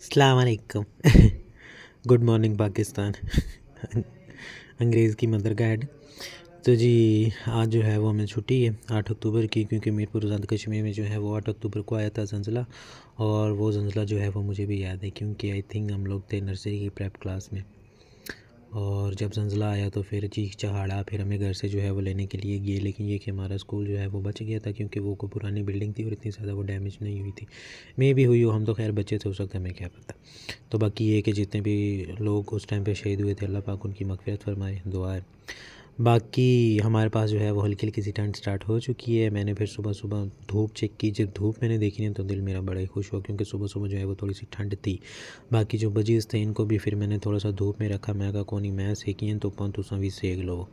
अस्सलाम वालेकुम। Good morning Pakistan. अंग्रेज़ की मदर का हेड। तो जी आज जो है वो हमें छुट्टी है 8 अक्टूबर की, क्योंकि मीरपुर आज़ाद कश्मीर में जो है वो 8 अक्टूबर को आया था ज़ल्ज़ला। और वो ज़ल्ज़ला जो है वो मुझे भी याद है, क्योंकि आई थिंक हम लोग थे नर्सरी की प्रेप क्लास में। और जब ज़ल्ज़ला आया तो फिर चीख चहाड़ा, फिर हमें घर से जो है वो लेने के लिए गए, लेकिन ये कि हमारा स्कूल जो है वो बच गया था, क्योंकि वो कोई पुरानी बिल्डिंग थी और इतनी ज़्यादा वो डैमेज नहीं हुई थी। मे भी हुई हो, हम तो खैर बच्चे थे उस वक्त, हमें क्या पता। तो बाकी ये कि जितने भी लोग उस टाइम पे शहीद हुए थे, अल्लाह पाक उनकी मग़फ़िरत फ़रमाए, दुआ है। बाकी हमारे पास जो है वो हल्की हल्की सी ठंड स्टार्ट हो चुकी है। मैंने फिर सुबह सुबह धूप चेक की, जब धूप मैंने देखी नहीं तो दिल मेरा बड़ा ही खुश हुआ, क्योंकि सुबह सुबह जो है वो थोड़ी सी ठंड थी। बाकी जो बजीज़ थे इनको भी फिर मैंने थोड़ा सा धूप में रखा, मैं कहा कोनी मैं सेकी तो तुसां भी सेक लो।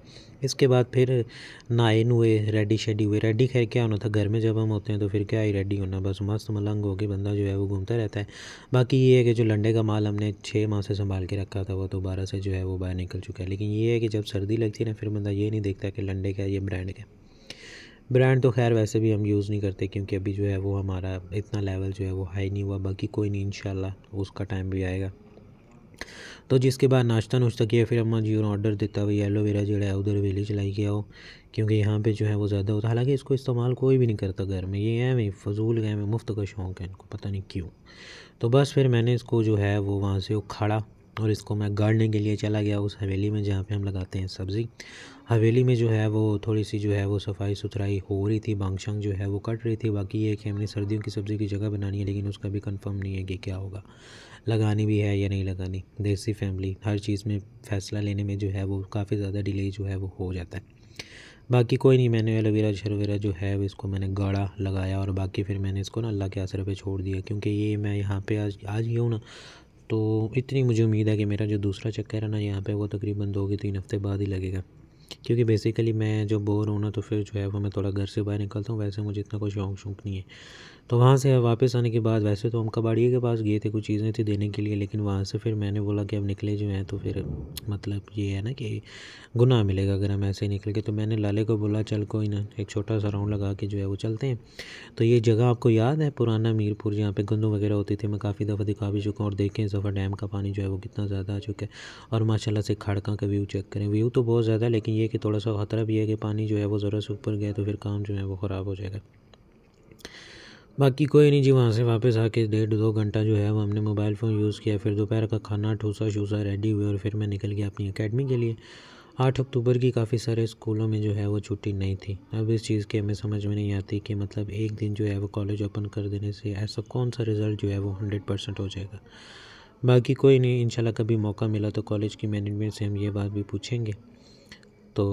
इसके बाद फिर नहाए नुए रेडी शेडी हुए। रेडी खैर क्या होना था, घर में जब हम होते हैं तो फिर क्या ही रेडी होना, बस मस्त मलंग होके बंदा जो है वो घूमता रहता है। बाकी ये है कि जो लंडे का माल हमने 6 माह से संभाल के रखा था वो दोबारा से जो है वो बाहर निकल चुका है। लेकिन ये है कि जब सर्दी लगती है ना, फिर बंदा ये नहीं देखता कि लंडे का ये ब्रांड का। ब्रांड तो खैर वैसे भी हम यूज़ नहीं करते, क्योंकि अभी जो है वो हमारा इतना लेवल जो है वो हाई नहीं हुआ। बाकी कोई नहीं, इंशाल्लाह उसका टाइम भी आएगा। तो जिसके बाद नाश्ता नुश्ता किया, फिर अम्मा जी ने ऑर्डर दिता भाई एलोवेरा जो है उधर वेली चलाई के आओ, क्योंकि यहाँ पे जो है वो ज़्यादा होता है। हालांकि इसको इस्तेमाल कोई भी नहीं करता घर में, ये है मैं फजूल गए में मुफ्त का शौक़ है इनको, पता नहीं क्यों। तो बस फिर मैंने इसको जो है वो वहाँ से उखाड़ा और इसको मैं गाड़ने के लिए चला गया उस हवेली में जहाँ पे हम लगाते हैं सब्ज़ी। हवेली में जो है वो थोड़ी सी जो है वो सफाई सुथराई हो रही थी, बांगशंग जो है वो कट रही थी। बाकी ये कि हमने सर्दियों की सब्ज़ी की जगह बनानी है, लेकिन उसका भी कंफर्म नहीं है कि क्या होगा, लगानी भी है या नहीं लगानी। देसी फैमिली हर चीज़ में फ़ैसला लेने में जो है वो काफ़ी ज़्यादा डिले जो है वो हो जाता है। बाकी कोई नहीं, मैंने एलोवेरा शरोवेरा जो है इसको मैंने गाढ़ा लगाया, और बाकी फिर मैंने इसको ना अल्लाह के आसरे पे छोड़ दिया, क्योंकि ये मैं यहाँ पे आज ही हूँ ना, तो इतनी मुझे उम्मीद है कि मेरा जो दूसरा चक्कर है ना यहाँ पे वो तकरीबन 2 कि 3 हफ़्ते बाद ही लगेगा। क्योंकि बेसिकली मैं जब बोर हूँ ना तो फिर जो है वो मैं थोड़ा घर से बाहर निकलता हूँ। वैसे मुझे इतना कोई शौक़ नहीं है। तो वहाँ से वापस आने के बाद वैसे तो हम कबाड़िए के पास गए थे, कुछ चीज़ें थी देने के लिए, लेकिन वहाँ से फिर मैंने बोला कि अब निकले जो हैं तो फिर मतलब ये है ना कि गुनाह मिलेगा अगर हम ऐसे ही निकल के। तो मैंने लाले को बोला चल कोई ना, एक छोटा सा राउंड लगा के जो है वो चलते हैं। तो ये जगह आपको याद है पुराना मीरपुर, जहाँ पे गंदू वगैरह होती थी, मैं काफ़ी दफ़ा दिखा भी चुका हूँ। और देखें इस दफ़ा डैम का पानी जो है वो कितना ज़्यादा आ चुका है, और माशाल्लाह से खड़का का व्यू चेक करें। व्यू तो बहुत ज़्यादा है, लेकिन ये कि थोड़ा सा ख़तरा भी है कि पानी जो है वो ज़रा से ऊपर गया तो फिर काम जो है वो ख़राब हो जाएगा। बाकी कोई नहीं जी, वहाँ से वापस आके 1.5-2 घंटा जो है वो हमने मोबाइल फ़ोन यूज़ किया। फिर दोपहर का खाना ठूसा शूसा रेडी हुए और फिर मैं निकल गया अपनी एकेडमी के लिए। 8 अक्टूबर की काफ़ी सारे स्कूलों में जो है वो छुट्टी नहीं थी। अब इस चीज़ की हमें समझ में नहीं आती कि मतलब एक दिन जो है वो कॉलेज ओपन कर देने से ऐसा कौन सा रिज़ल्ट जो है वो 100% हो जाएगा। बाकी कोई नहीं, इंशाल्लाह कभी मौका मिला तो कॉलेज की मैनेजमेंट से हम ये बात भी पूछेंगे। तो